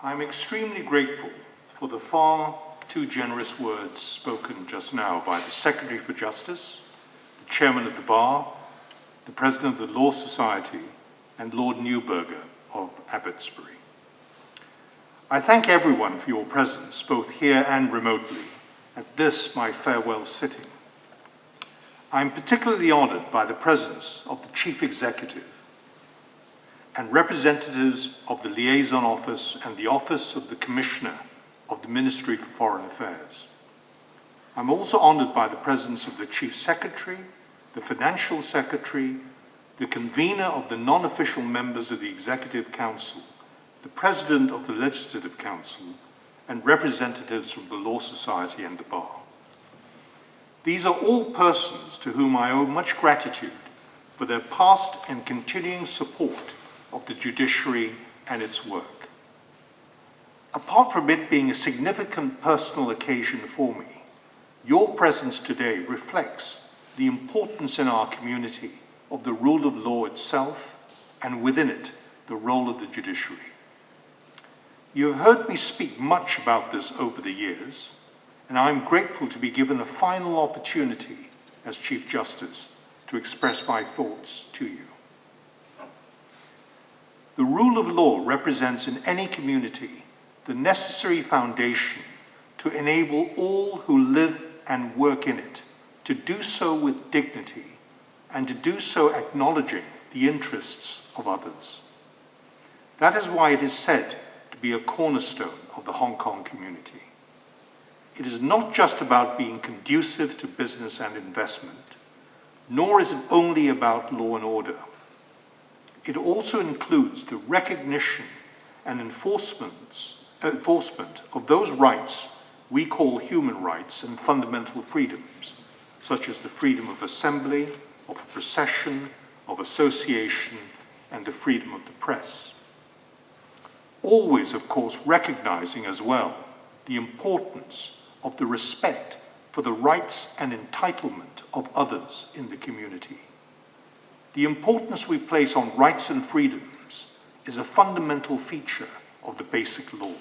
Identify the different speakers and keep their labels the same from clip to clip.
Speaker 1: I'm extremely grateful for the far too generous words spoken just now by the Secretary for Justice, the Chairman of the Bar, the President of the Law Society, and Lord Newburger of Abbotsbury. I thank everyone for your presence, both here and remotely, at this, my farewell sitting. I'm particularly honored by the presence of the Chief Executive and representatives of the Liaison Office and the Office of the Commissioner of the Ministry for Foreign Affairs. I'm also honored by the presence of the Chief Secretary, the Financial Secretary, the convener of the non-official members of the Executive Council, the President of the Legislative Council, and representatives from the Law Society and the Bar. These are all persons to whom I owe much gratitude for their past and continuing support of the judiciary and its work. Apart from it being a significant personal occasion for me, your presence today reflects the importance in our community of the rule of law itself, and within it, the role of the judiciary. You have heard me speak much about this over the years, and I am grateful to be given a final opportunity as Chief Justice to express my thoughts to you. The rule of law represents in any community the necessary foundation to enable all who live and work in it to do so with dignity and to do so acknowledging the interests of others. That is why it is said to be a cornerstone of the Hong Kong community. It is not just about being conducive to business and investment, nor is it only about law and order. It also includes the recognition and enforcement of those rights we call human rights and fundamental freedoms, such as the freedom of assembly, of procession, of association, and the freedom of the press. Always, of course, recognizing as well the importance of the respect for the rights and entitlement of others in the community. The importance we place on rights and freedoms is a fundamental feature of the Basic Law.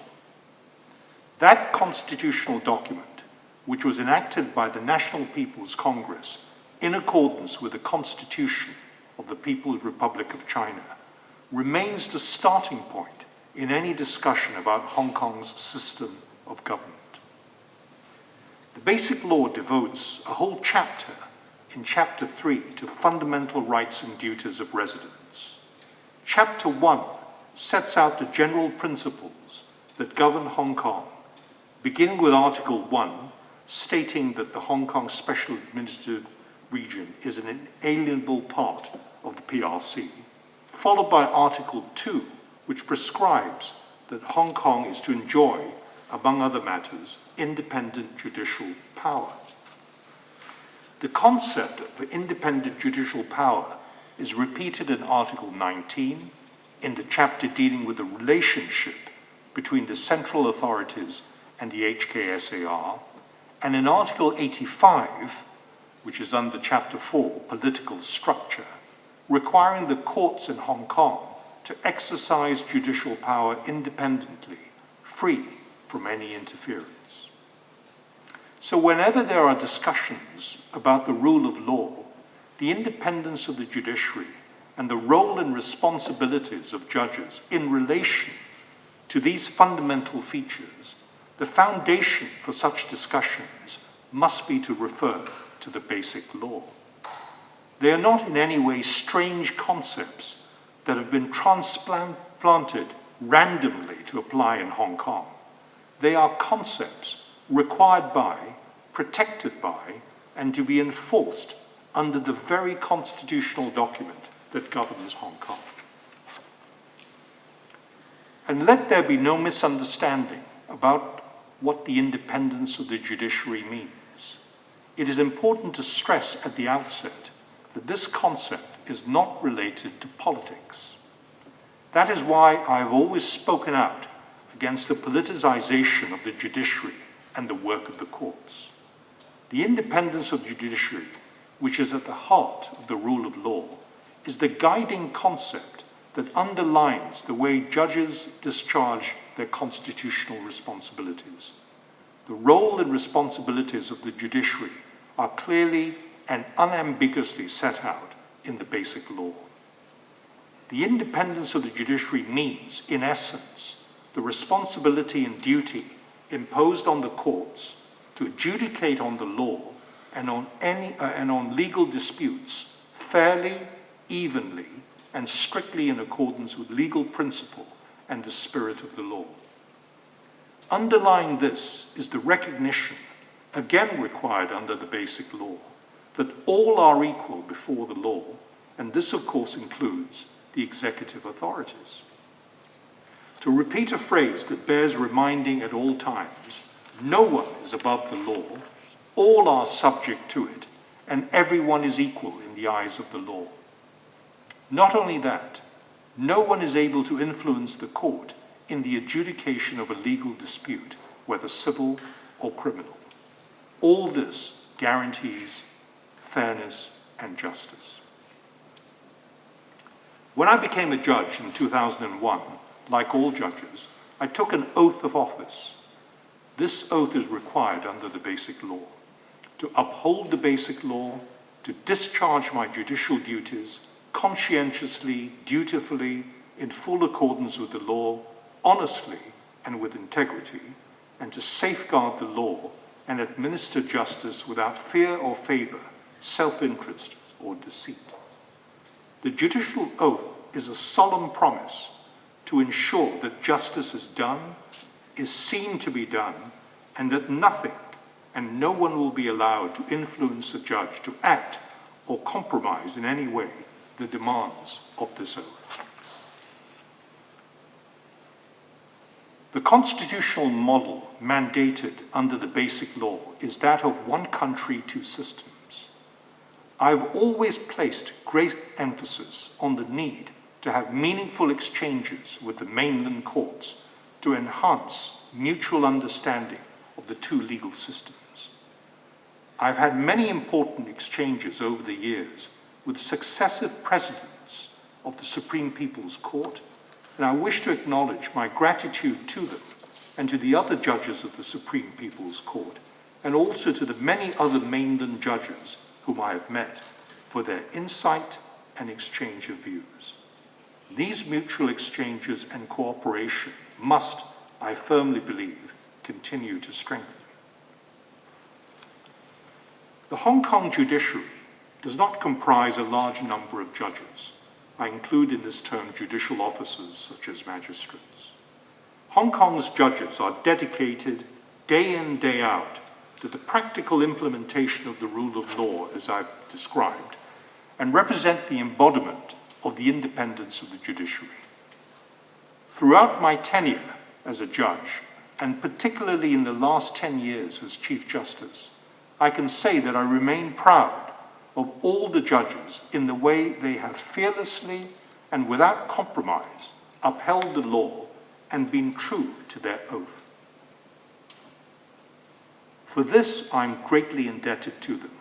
Speaker 1: That constitutional document, which was enacted by the National People's Congress in accordance with the Constitution of the People's Republic of China, remains the starting point in any discussion about Hong Kong's system of government. The Basic Law devotes a whole chapter in Chapter 3 to fundamental rights and duties of residents. Chapter 1 sets out the general principles that govern Hong Kong, beginning with Article 1, stating that the Hong Kong Special Administrative Region is an inalienable part of the PRC, followed by Article 2, which prescribes that Hong Kong is to enjoy, among other matters, independent judicial power. The concept of independent judicial power is repeated in Article 19, in the chapter dealing with the relationship between the central authorities and the HKSAR, and in Article 85, which is under Chapter 4, Political Structure, requiring the courts in Hong Kong to exercise judicial power independently, free from any interference. So whenever there are discussions about the rule of law, the independence of the judiciary, and the role and responsibilities of judges in relation to these fundamental features, the foundation for such discussions must be to refer to the Basic Law. They are not in any way strange concepts that have been transplanted randomly to apply in Hong Kong. They are concepts required by, protected by, and to be enforced under the very constitutional document that governs Hong Kong. And let there be no misunderstanding about what the independence of the judiciary means. It is important to stress at the outset that this concept is not related to politics. That is why I have always spoken out against the politicization of the judiciary and the work of the courts. The independence of the judiciary, which is at the heart of the rule of law, is the guiding concept that underlines the way judges discharge their constitutional responsibilities. The role and responsibilities of the judiciary are clearly and unambiguously set out in the basic law. The independence of the judiciary means, in essence, the responsibility and duty imposed on the courts to adjudicate on the law and on legal disputes fairly, evenly, and strictly in accordance with legal principle and the spirit of the law. Underlying this is the recognition, again required under the basic law, that all are equal before the law, and this of course includes the executive authorities. To repeat a phrase that bears reminding at all times, no one is above the law, all are subject to it, and everyone is equal in the eyes of the law. Not only that, no one is able to influence the court in the adjudication of a legal dispute, whether civil or criminal. All this guarantees fairness and justice. When I became a judge in 2001, like all judges, I took an oath of office. This oath is required under the basic law. To uphold the basic law, to discharge my judicial duties conscientiously, dutifully, in full accordance with the law, honestly and with integrity, and to safeguard the law and administer justice without fear or favor, self-interest or deceit. The judicial oath is a solemn promise to ensure that justice is done, is seen to be done, and that nothing and no one will be allowed to influence a judge to act or compromise in any way the demands of this oath. The constitutional model mandated under the basic law is that of one country, two systems. I've always placed great emphasis on the need to have meaningful exchanges with the mainland courts to enhance mutual understanding of the two legal systems. I've had many important exchanges over the years with successive presidents of the Supreme People's Court, and I wish to acknowledge my gratitude to them and to the other judges of the Supreme People's Court, and also to the many other mainland judges whom I have met for their insight and exchange of views. These mutual exchanges and cooperation must, I firmly believe, continue to strengthen. The Hong Kong judiciary does not comprise a large number of judges. I include in this term judicial officers such as magistrates. Hong Kong's judges are dedicated day in, day out to the practical implementation of the rule of law as I've described, and represent the embodiment of the independence of the judiciary. Throughout my tenure as a judge, and particularly in the last 10 years as Chief Justice, I can say that I remain proud of all the judges in the way they have fearlessly and without compromise upheld the law and been true to their oath. For this, I'm greatly indebted to them.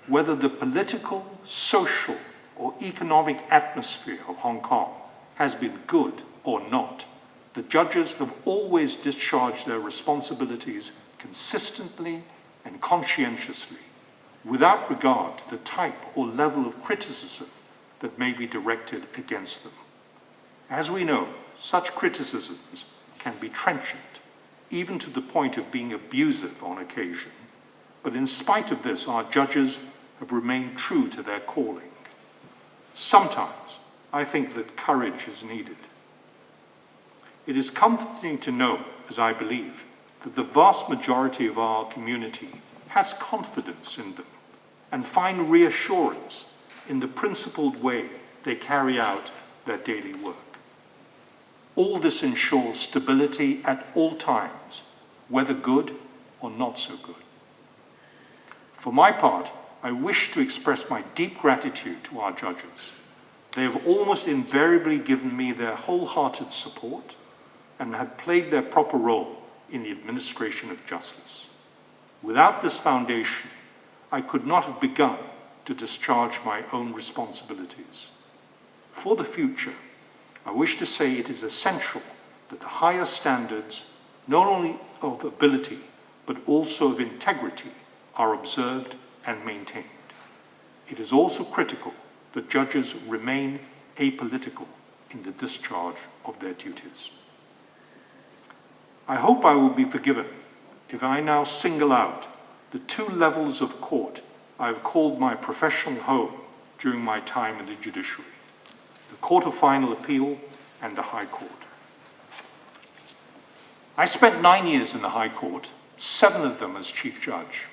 Speaker 1: Whether the political, social, or economic atmosphere of Hong Kong has been good or not, the judges have always discharged their responsibilities consistently and conscientiously, without regard to the type or level of criticism that may be directed against them. As we know, such criticisms can be trenchant, even to the point of being abusive on occasion, but in spite of this, our judges have remained true to their calling. Sometimes I think that courage is needed. It is comforting to know, as I believe, that the vast majority of our community has confidence in them and find reassurance in the principled way they carry out their daily work. All this ensures stability at all times, whether good or not so good. For my part, I wish to express my deep gratitude to our judges. They have almost invariably given me their wholehearted support and have played their proper role in the administration of justice. Without this foundation, I could not have begun to discharge my own responsibilities. For the future, I wish to say it is essential that the higher standards, not only of ability, but also of integrity, are observed and maintained. It is also critical that judges remain apolitical in the discharge of their duties. I hope I will be forgiven if I now single out the two levels of court I have called my professional home during my time in the judiciary: the Court of Final Appeal and the High Court. I spent 9 years in the High Court, 7 of them as Chief Judge.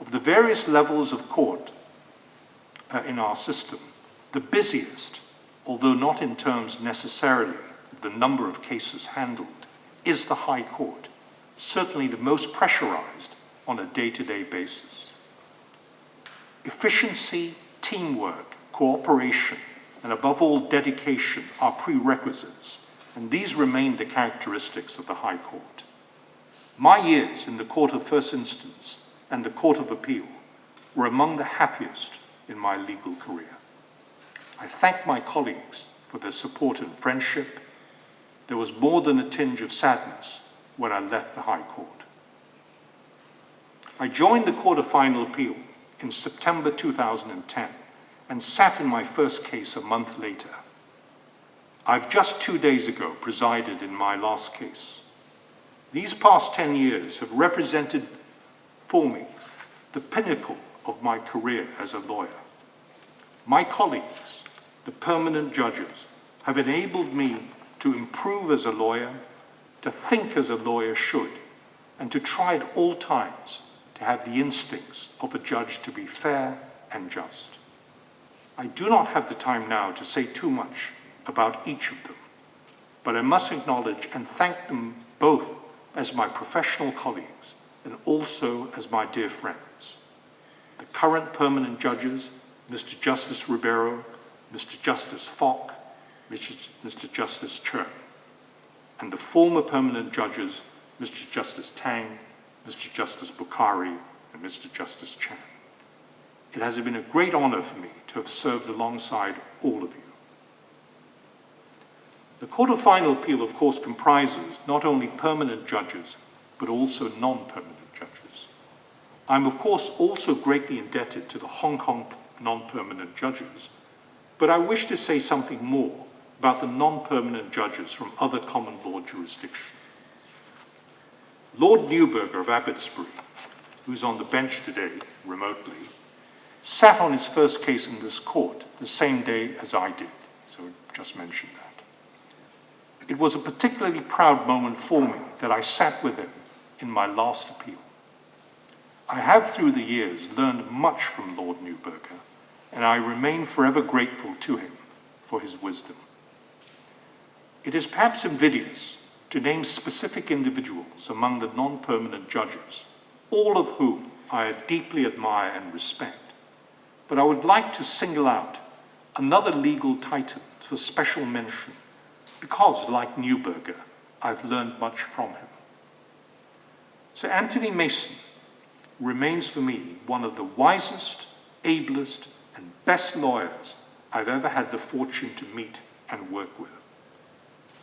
Speaker 1: Of the various levels of court in our system, the busiest, although not in terms necessarily of the number of cases handled, is the High Court, certainly the most pressurized on a day-to-day basis. Efficiency, teamwork, cooperation, and above all, dedication are prerequisites, and these remain the characteristics of the High Court. My years in the Court of First Instance and the Court of Appeal were among the happiest in my legal career. I thank my colleagues for their support and friendship. There was more than a tinge of sadness when I left the High Court. I joined the Court of Final Appeal in September 2010 and sat in my first case a month later. I've just 2 days ago presided in my last case. These past 10 years have represented for me the pinnacle of my career as a lawyer. My colleagues, the permanent judges, have enabled me to improve as a lawyer, to think as a lawyer should, and to try at all times to have the instincts of a judge to be fair and just. I do not have the time now to say too much about each of them, but I must acknowledge and thank them both as my professional colleagues and also as my dear friends. The current permanent judges, Mr. Justice Ribeiro, Mr. Justice Falk, Mr. Justice Chern, and the former permanent judges, Mr. Justice Tang, Mr. Justice Bukhari, and Mr. Justice Chan. It has been a great honor for me to have served alongside all of you. The Court of Final Appeal, of course, comprises not only permanent judges, but also non-permanent judges. I'm, of course, also greatly indebted to the Hong Kong non-permanent judges, but I wish to say something more about the non-permanent judges from other common law jurisdictions. Lord Neuberger of Abbotsbury, who's on the bench today remotely, sat on his first case in this court the same day as I did, so just mentioned that. It was a particularly proud moment for me that I sat with him in my last appeal. I have through the years learned much from Lord Neuberger, and I remain forever grateful to him for his wisdom. It is perhaps invidious to name specific individuals among the non-permanent judges, all of whom I deeply admire and respect, but I would like to single out another legal titan for special mention because, like Neuberger, I've learned much from him. Sir Anthony Mason remains for me one of the wisest, ablest, and best lawyers I've ever had the fortune to meet and work with.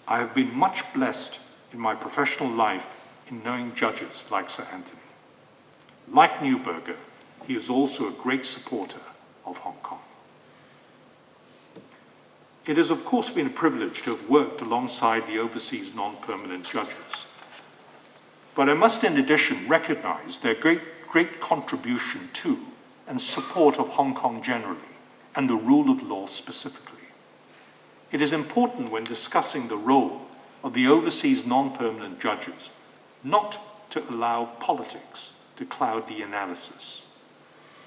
Speaker 1: I have been much blessed in my professional life in knowing judges like Sir Anthony. Like Neuberger, he is also a great supporter of Hong Kong. It has, of course, been a privilege to have worked alongside the overseas non-permanent judges. But I must, in addition, recognize their great contribution to and support of Hong Kong generally, and the rule of law specifically. It is important when discussing the role of the overseas non-permanent judges not to allow politics to cloud the analysis.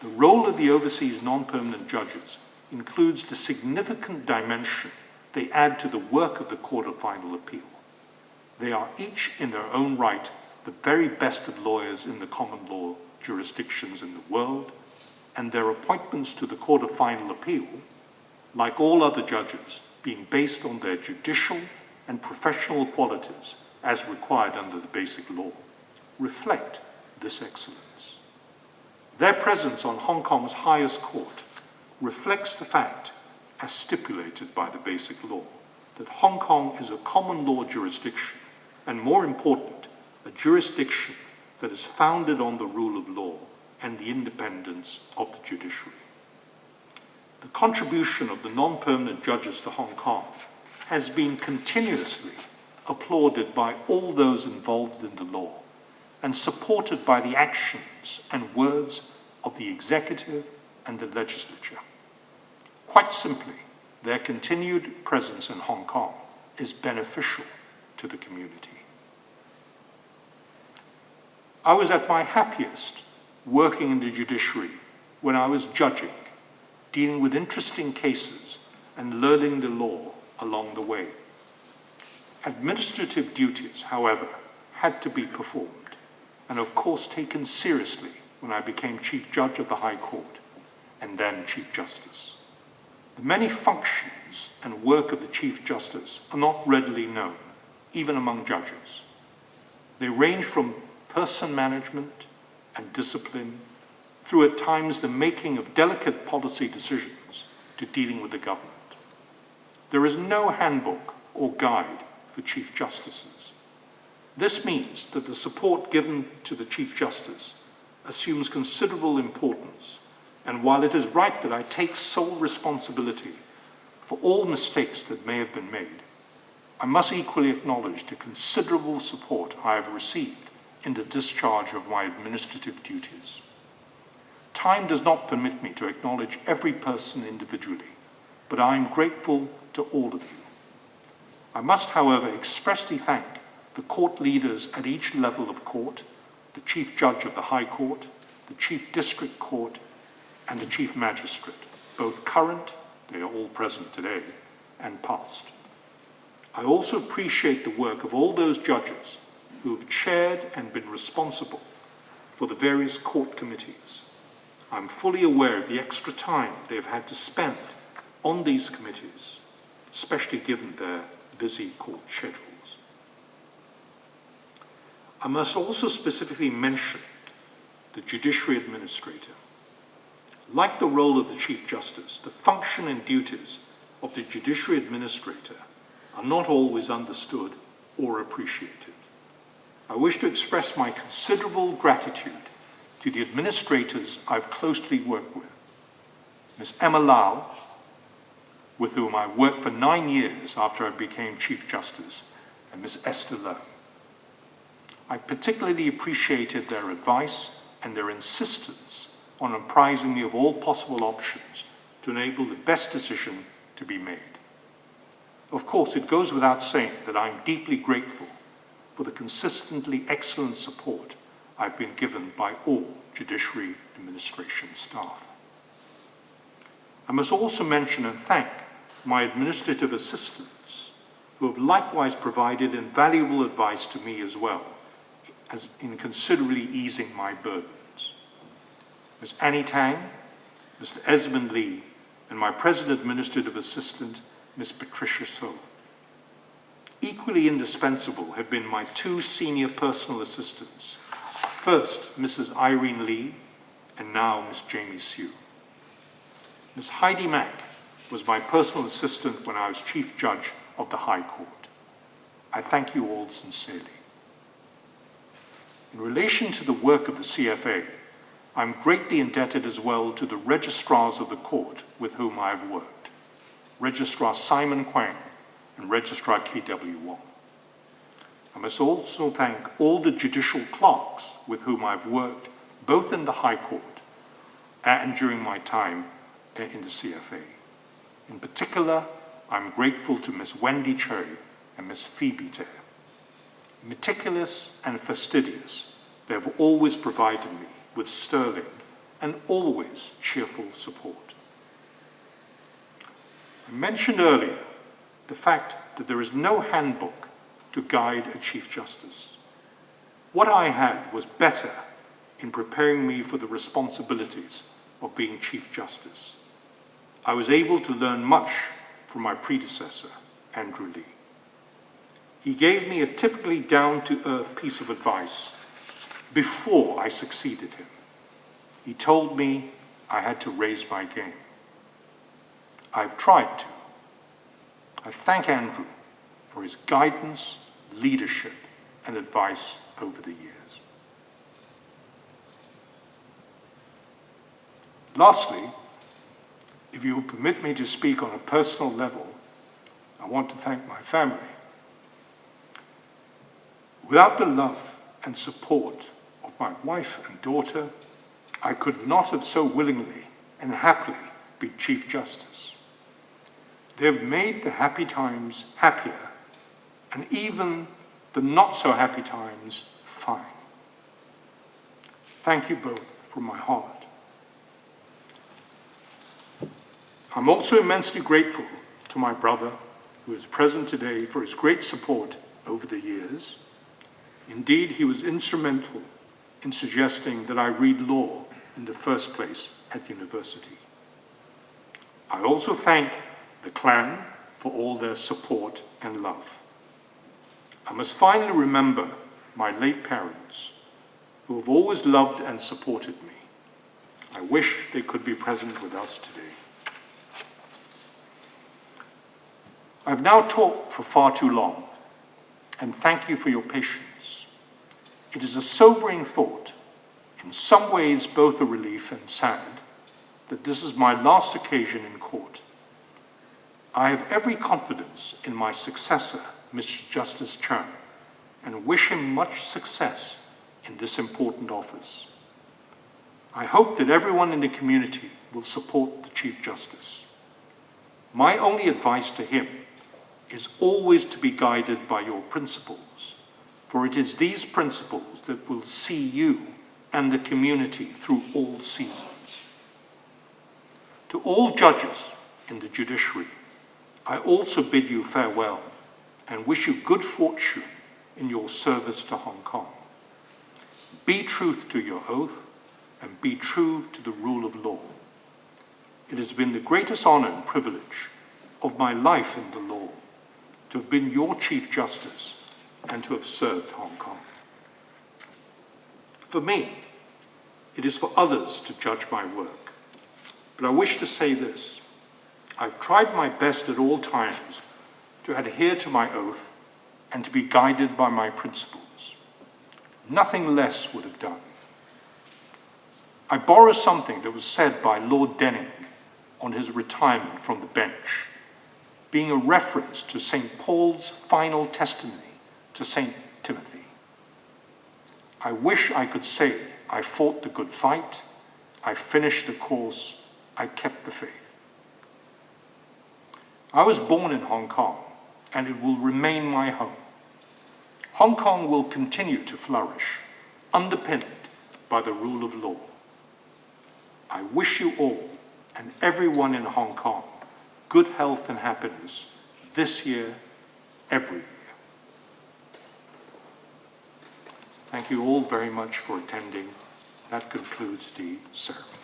Speaker 1: The role of the overseas non-permanent judges includes the significant dimension they add to the work of the Court of Final Appeal. They are each in their own right the very best of lawyers in the common law jurisdictions in the world, and their appointments to the Court of Final Appeal, like all other judges, being based on their judicial and professional qualities as required under the Basic Law, reflect this excellence. Their presence on Hong Kong's highest court reflects the fact, as stipulated by the Basic Law, that Hong Kong is a common law jurisdiction, and more important, a jurisdiction that is founded on the rule of law and the independence of the judiciary. The contribution of the non-permanent judges to Hong Kong has been continuously applauded by all those involved in the law and supported by the actions and words of the executive and the legislature. Quite simply, their continued presence in Hong Kong is beneficial to the community. I was at my happiest working in the judiciary when I was judging, dealing with interesting cases and learning the law along the way. Administrative duties, however, had to be performed, and of course taken seriously when I became Chief Judge of the High Court and then Chief Justice. The many functions and work of the Chief Justice are not readily known, even among judges. They range from person management and discipline, through at times the making of delicate policy decisions to dealing with the government. There is no handbook or guide for Chief Justices. This means that the support given to the Chief Justice assumes considerable importance, and while it is right that I take sole responsibility for all mistakes that may have been made, I must equally acknowledge the considerable support I have received in the discharge of my administrative duties. Time does not permit me to acknowledge every person individually, but I am grateful to all of you. I must, however, expressly thank the court leaders at each level of court, the Chief Judge of the High Court, the Chief District Court, and the Chief Magistrate, both current, they are all present today, and past. I also appreciate the work of all those judges who have chaired and been responsible for the various court committees. I'm fully aware of the extra time they have had to spend on these committees, especially given their busy court schedules. I must also specifically mention the Judiciary Administrator. Like the role of the Chief Justice, the function and duties of the Judiciary Administrator are not always understood or appreciated. I wish to express my considerable gratitude to the administrators I've closely worked with. Ms. Emma Lau, with whom I worked for 9 years after I became Chief Justice, and Ms. Esther Lowe. I particularly appreciated their advice and their insistence on apprising me of all possible options to enable the best decision to be made. Of course, it goes without saying that I'm deeply grateful for the consistently excellent support I've been given by all Judiciary Administration staff. I must also mention and thank my administrative assistants, who have likewise provided invaluable advice to me as well, as in considerably easing my burdens. Ms. Annie Tang, Mr. Esmond Lee, and my present administrative assistant, Ms. Patricia So. Equally indispensable have been my 2 senior personal assistants. First, Mrs. Irene Lee, and now Ms. Jamie Sue. Ms. Heidi Mack was my personal assistant when I was Chief Judge of the High Court. I thank you all sincerely. In relation to the work of the CFA, I'm greatly indebted as well to the registrars of the court with whom I have worked, Registrar Simon Kwang and Registrar K.W. Wong. I must also thank all the judicial clerks with whom I've worked, both in the High Court and during my time in the CFA. In particular, I'm grateful to Ms. Wendy Choi and Ms. Phoebe Teh. Meticulous and fastidious, they have always provided me with sterling and always cheerful support. I mentioned earlier the fact that there is no handbook to guide a Chief Justice. What I had was better in preparing me for the responsibilities of being Chief Justice. I was able to learn much from my predecessor, Andrew Lee. He gave me a typically down-to-earth piece of advice before I succeeded him. He told me I had to raise my game. I've tried to. I thank Andrew for his guidance, leadership, and advice over the years. Lastly, if you will permit me to speak on a personal level, I want to thank my family. Without the love and support of my wife and daughter, I could not have so willingly and happily been Chief Justice. They have made the happy times happier and even the not so happy times fine. Thank you both from my heart. I'm also immensely grateful to my brother, who is present today, for his great support over the years. Indeed, he was instrumental in suggesting that I read law in the first place at university. I also thank the clan for all their support and love. I must finally remember my late parents, who have always loved and supported me. I wish they could be present with us today. I've now talked for far too long, and thank you for your patience. It is a sobering thought, in some ways both a relief and sad, that this is my last occasion in court. I have every confidence in my successor, Mr. Justice Chan, and wish him much success in this important office. I hope that everyone in the community will support the Chief Justice. My only advice to him is always to be guided by your principles, for it is these principles that will see you and the community through all seasons. To all judges in the judiciary, I also bid you farewell and wish you good fortune in your service to Hong Kong. Be true to your oath and be true to the rule of law. It has been the greatest honor and privilege of my life in the law to have been your Chief Justice and to have served Hong Kong. For me, it is for others to judge my work, but I wish to say this. I've tried my best at all times to adhere to my oath and to be guided by my principles. Nothing less would have done. I borrow something that was said by Lord Denning on his retirement from the bench, being a reference to St. Paul's final testimony to St. Timothy. I wish I could say I fought the good fight, I finished the course, I kept the faith. I was born in Hong Kong, and it will remain my home. Hong Kong will continue to flourish, underpinned by the rule of law. I wish you all, and everyone in Hong Kong, good health and happiness this year, every year. Thank you all very much for attending. That concludes the ceremony.